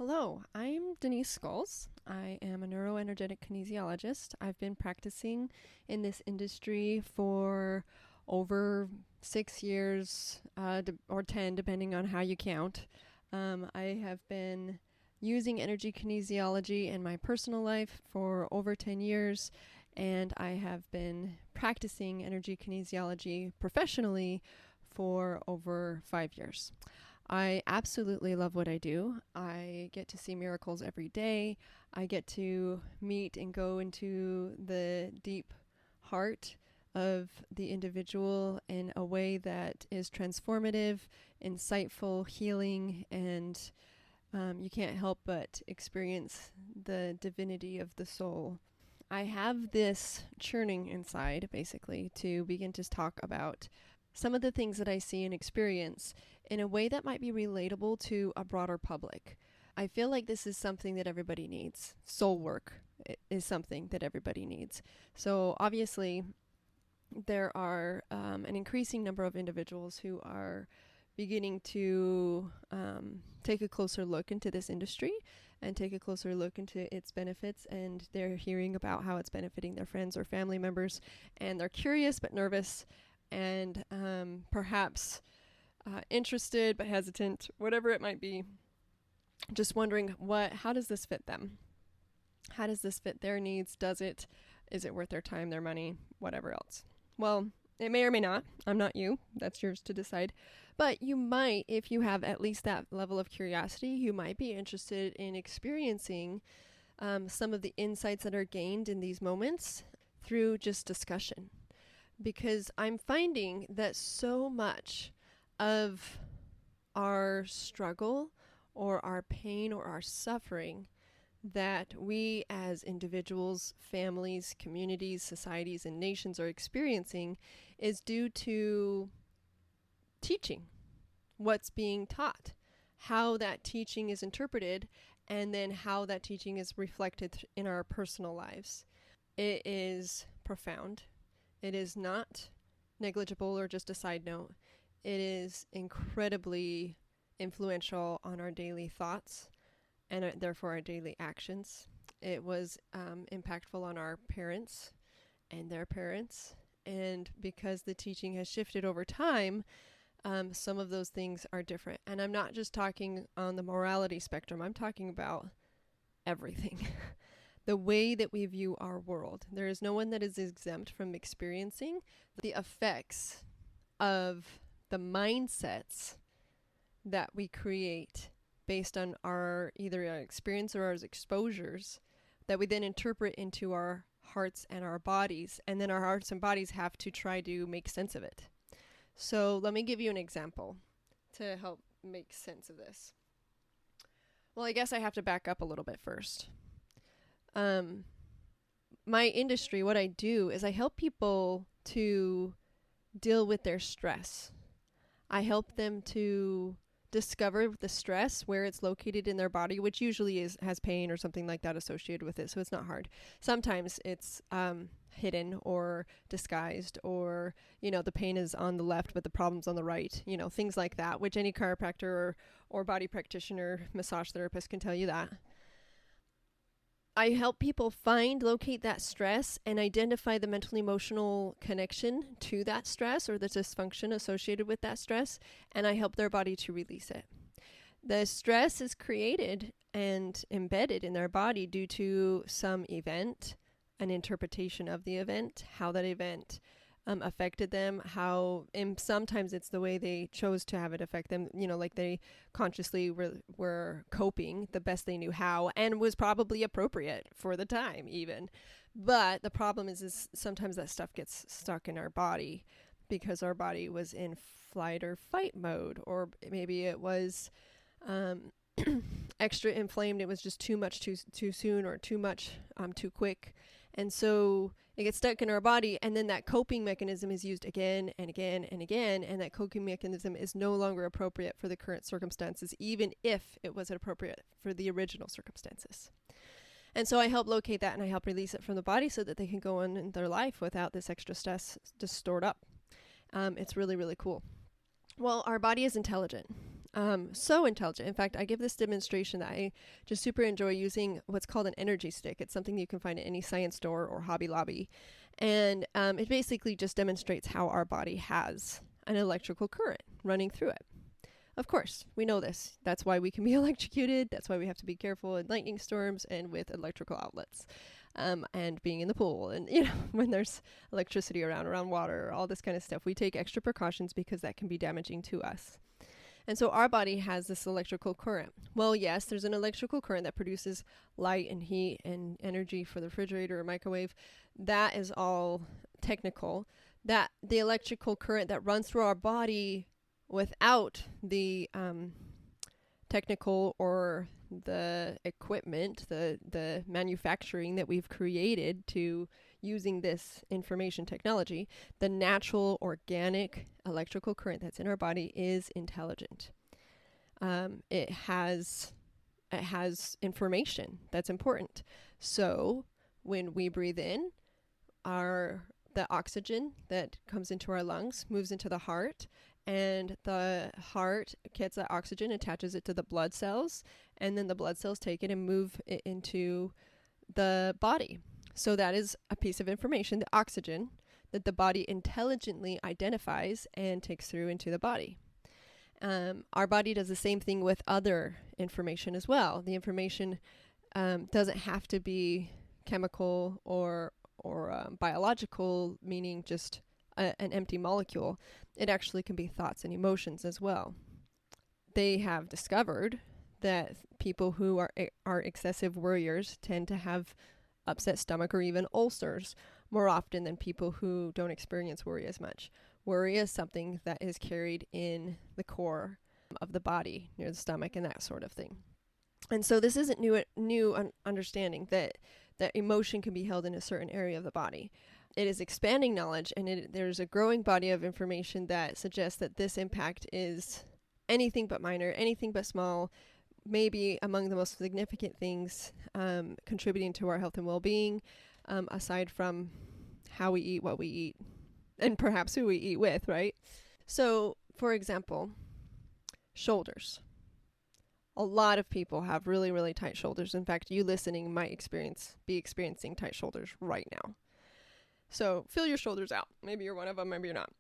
Hello, I'm Denise Skulls. I am a neuroenergetic kinesiologist. I've been practicing in this industry for over 6 years, or 10, depending on how you count. I have been using energy kinesiology in my personal life for over 10 years, and I have been practicing energy kinesiology professionally for over 5 years. I absolutely love what I do. I get to see miracles every day. I get to meet and go into the deep heart of the individual in a way that is transformative, insightful, healing, and you can't help but experience the divinity of the soul. I have this churning inside, basically, to begin to talk about some of the things that I see and experience in a way that might be relatable to a broader public. I feel like this is something that everybody needs. Soul work is something that everybody needs. So obviously, there are an increasing number of individuals who are beginning to take a closer look into this industry and take a closer look into its benefits, and they're hearing about how it's benefiting their friends or family members, and they're curious but nervous and perhaps interested but hesitant, whatever it might be, just wondering how does this fit them? How does this fit their needs? Is it worth their time, their money, whatever else? Well, it may or may not. I'm not you. That's yours to decide. But you might, if you have at least that level of curiosity, you might be interested in experiencing some of the insights that are gained in these moments through just discussion. Because I'm finding that so much of our struggle or our pain or our suffering that we as individuals, families, communities, societies, and nations are experiencing is due to teaching, what's being taught, how that teaching is interpreted, and then how that teaching is reflected in our personal lives. It is profound. It is not negligible or just a side note. It is incredibly influential on our daily thoughts and therefore our daily actions. It was impactful on our parents and their parents. And because the teaching has shifted over time, some of those things are different. And I'm not just talking on the morality spectrum. I'm talking about everything. The way that we view our world. There is no one that is exempt from experiencing the effects of the mindsets that we create based on either our experience or our exposures that we then interpret into our hearts and our bodies. And then our hearts and bodies have to try to make sense of it. So let me give you an example to help make sense of this. Well, I guess I have to back up a little bit first. My industry, what I do is I help people to deal with their stress. I help them to discover the stress, where it's located in their body, which usually has pain or something like that associated with it, so it's not hard. Sometimes it's hidden or disguised, or the pain is on the left but the problem's on the right, things like that, which any chiropractor or body practitioner, massage therapist can tell you that. I help people locate that stress and identify the mental emotional connection to that stress or the dysfunction associated with that stress, and I help their body to release it. The stress is created and embedded in their body due to some event, an interpretation of the event, how that event affected them, and sometimes it's the way they chose to have it affect them, like they consciously were coping the best they knew how and was probably appropriate for the time even. But the problem is sometimes that stuff gets stuck in our body because our body was in flight or fight mode, or maybe it was extra inflamed. It was just too much too soon, or too much too quick. And so it gets stuck in our body, and then that coping mechanism is used again and again and again, and that coping mechanism is no longer appropriate for the current circumstances, even if it was appropriate for the original circumstances. And so I help locate that, and I help release it from the body so that they can go on in their life without this extra stress just stored up. It's really, really cool. Well, our body is intelligent. So intelligent. In fact, I give this demonstration that I just super enjoy using what's called an energy stick. It's something you can find at any science store or Hobby Lobby. And it basically just demonstrates how our body has an electrical current running through it. Of course, we know this. That's why we can be electrocuted. That's why we have to be careful in lightning storms and with electrical outlets. And being in the pool and, when there's electricity around water, all this kind of stuff. We take extra precautions because that can be damaging to us. And so our body has this electrical current. Well, yes, there's an electrical current that produces light and heat and energy for the refrigerator or microwave. That is all technical. That the electrical current that runs through our body without the technical or the equipment, the manufacturing that we've created to using this information technology, the natural organic electrical current that's in our body is intelligent. It has information that's important. So when we breathe in, the oxygen that comes into our lungs moves into the heart, and the heart gets that oxygen, attaches it to the blood cells, and then the blood cells take it and move it into the body. So that is a piece of information, the oxygen, that the body intelligently identifies and takes through into the body. Our body does the same thing with other information as well. The information doesn't have to be chemical or biological, meaning just an empty molecule. It actually can be thoughts and emotions as well. They have discovered that people who are excessive worriers tend to have upset stomach or even ulcers more often than people who don't experience worry as much. Worry is something that is carried in the core of the body, near the stomach and that sort of thing. And so this isn't new understanding that emotion can be held in a certain area of the body. It is expanding knowledge, and there's a growing body of information that suggests that this impact is anything but minor, anything but small, maybe among the most significant things contributing to our health and well-being, aside from how we eat, what we eat, and perhaps who we eat with, right? So, for example, shoulders. A lot of people have really, really tight shoulders. In fact, you listening might be experiencing tight shoulders right now. So feel your shoulders out. Maybe you're one of them, maybe you're not.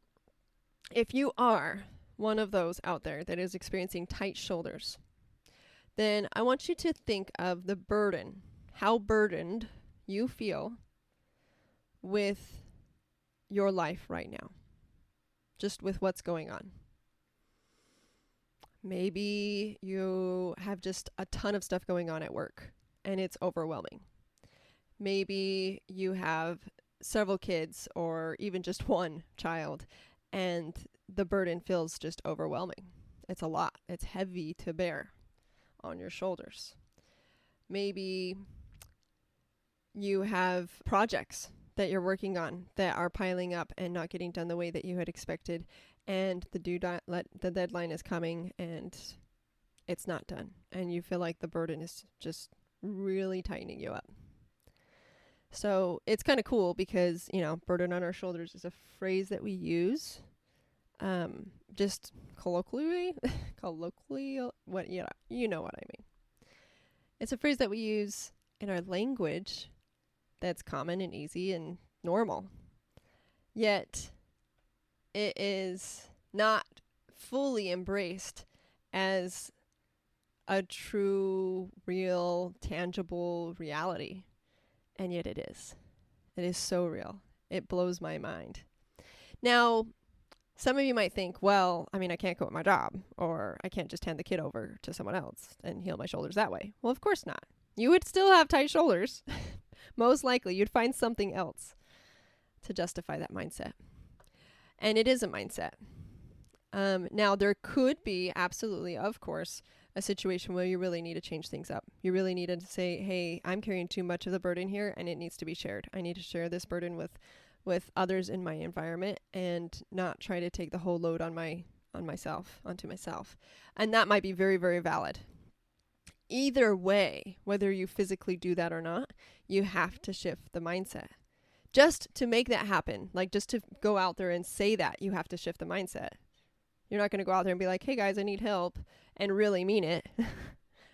If you are one of those out there that is experiencing tight shoulders, then I want you to think of the burden, how burdened you feel with your life right now, just with what's going on. Maybe you have just a ton of stuff going on at work and it's overwhelming. Maybe you have several kids or even just one child and the burden feels just overwhelming. It's a lot. It's heavy to bear on your shoulders. Maybe you have projects that you're working on that are piling up and not getting done the way that you had expected, and the deadline is coming and it's not done, and you feel like the burden is just really tightening you up. So it's kind of cool because, burden on our shoulders is a phrase that we use just colloquially, what you know what I mean. It's a phrase that we use in our language that's common and easy and normal. Yet it is not fully embraced as a true, real, tangible reality. And yet it is. It is so real. It blows my mind. Now, some of you might think, well, I can't quit my job, or I can't just hand the kid over to someone else and heal my shoulders that way. Well, of course not. You would still have tight shoulders. Most likely, you'd find something else to justify that mindset. And it is a mindset. Now, there could be, absolutely, of course, a situation where you really need to change things up. You really need to say, hey, I'm carrying too much of the burden here and it needs to be shared. I need to share this burden with others in my environment and not try to take the whole load onto myself. And that might be very, very valid. Either way, whether you physically do that or not, you have to shift the mindset. Just to make that happen, like just to go out there and say that, you have to shift the mindset. You're not going to go out there and be like, hey guys, I need help, and really mean it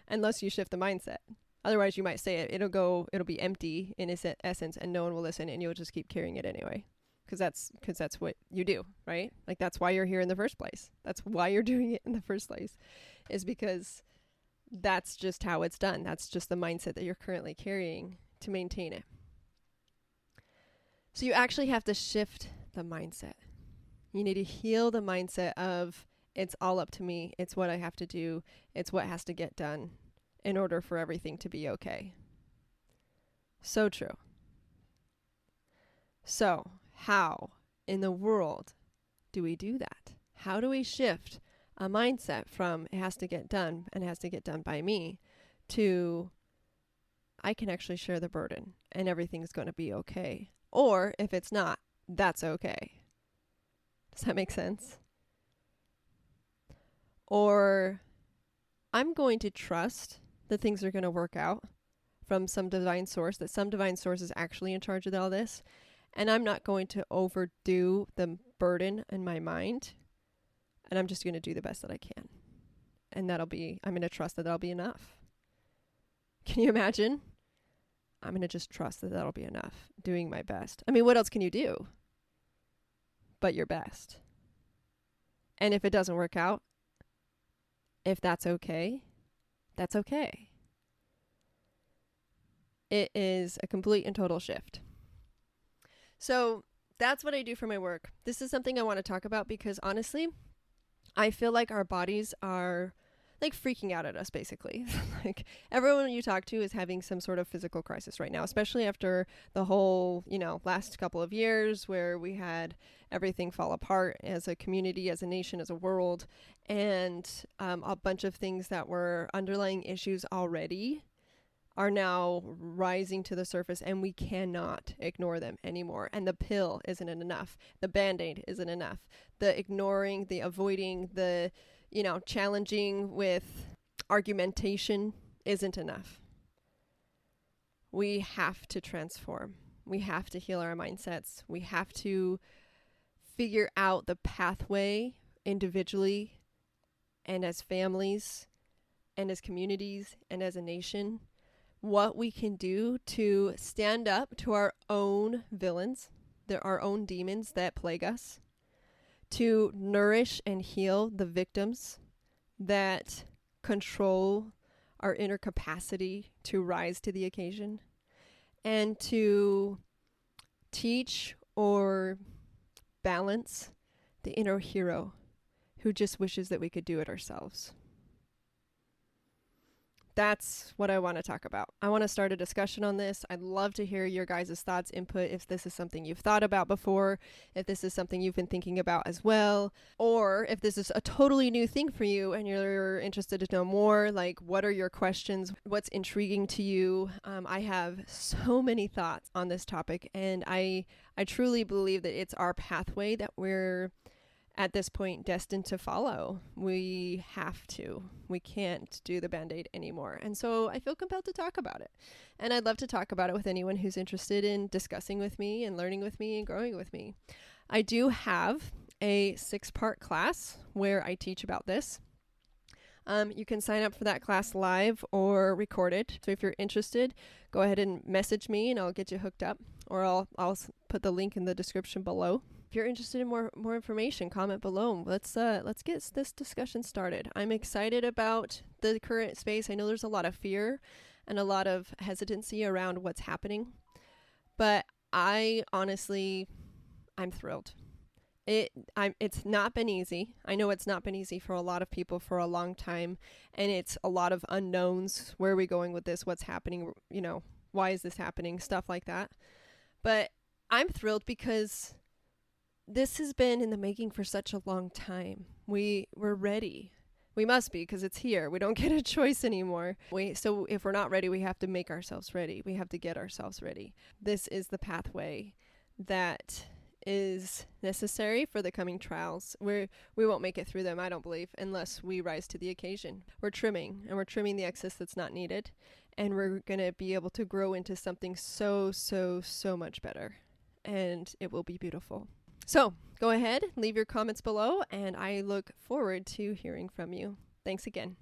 unless you shift the mindset. Otherwise, you might say it. It'll be empty in its essence, and no one will listen, and you'll just keep carrying it anyway. Because that's what you do, right? Like, that's why you're here in the first place. That's why you're doing it in the first place, is because that's just how it's done. That's just the mindset that you're currently carrying to maintain it. So you actually have to shift the mindset. You need to heal the mindset of, it's all up to me. It's what I have to do. It's what has to get done in order for everything to be okay. So true. So, how in the world do we do that? How do we shift a mindset from it has to get done and it has to get done by me to I can actually share the burden and everything's going to be okay? Or if it's not, that's okay. Does that make sense? Or I'm going to trust that things are going to work out from some divine source, that some divine source is actually in charge of all this. And I'm not going to overdo the burden in my mind. And I'm just going to do the best that I can. And I'm going to trust that that'll be enough. Can you imagine? I'm going to just trust that that'll be enough. Doing my best. I mean, what else can you do but your best? And if it doesn't work out, if that's okay, that's okay. It is a complete and total shift. So that's what I do for my work. This is something I want to talk about because honestly, I feel like our bodies are like freaking out at us, basically. Like everyone you talk to is having some sort of physical crisis right now, especially after the whole, last couple of years where we had everything fall apart as a community, as a nation, as a world, and a bunch of things that were underlying issues already are now rising to the surface, and we cannot ignore them anymore. And the pill isn't enough. The band-aid isn't enough. The ignoring, the avoiding, the, challenging with argumentation isn't enough. We have to transform. We have to heal our mindsets. We have to figure out the pathway individually and as families and as communities and as a nation, what we can do to stand up to our own villains, our own demons that plague us, to nourish and heal the victims that control our inner capacity to rise to the occasion, and to teach or balance the inner hero who just wishes that we could do it ourselves. That's what I want to talk about. I want to start a discussion on this. I'd love to hear your guys' thoughts, input, if this is something you've thought about before, if this is something you've been thinking about as well, or if this is a totally new thing for you and you're interested to know more, like what are your questions? What's intriguing to you? I have so many thoughts on this topic, and I truly believe that it's our pathway that we're at this point destined to follow. We have to. We can't do the band-aid anymore. And so I feel compelled to talk about it. And I'd love to talk about it with anyone who's interested in discussing with me and learning with me and growing with me. I do have a 6-part class where I teach about this. You can sign up for that class live or recorded. So if you're interested, go ahead and message me and I'll get you hooked up, or I'll put the link in the description below. If you're interested in more information, comment below. Let's get this discussion started. I'm excited about the current space. I know there's a lot of fear and a lot of hesitancy around what's happening, but I'm thrilled. It's not been easy. I know it's not been easy for a lot of people for a long time, and it's a lot of unknowns. Where are we going with this? What's happening? Why is this happening? Stuff like that. But I'm thrilled because this has been in the making for such a long time. We're ready. We must be, because it's here. We don't get a choice anymore. So if we're not ready, we have to make ourselves ready. We have to get ourselves ready. This is the pathway that is necessary for the coming trials. We won't make it through them, I don't believe, unless we rise to the occasion. We're trimming the excess that's not needed, and we're going to be able to grow into something so, so, so much better. And it will be beautiful. So go ahead, leave your comments below, and I look forward to hearing from you. Thanks again.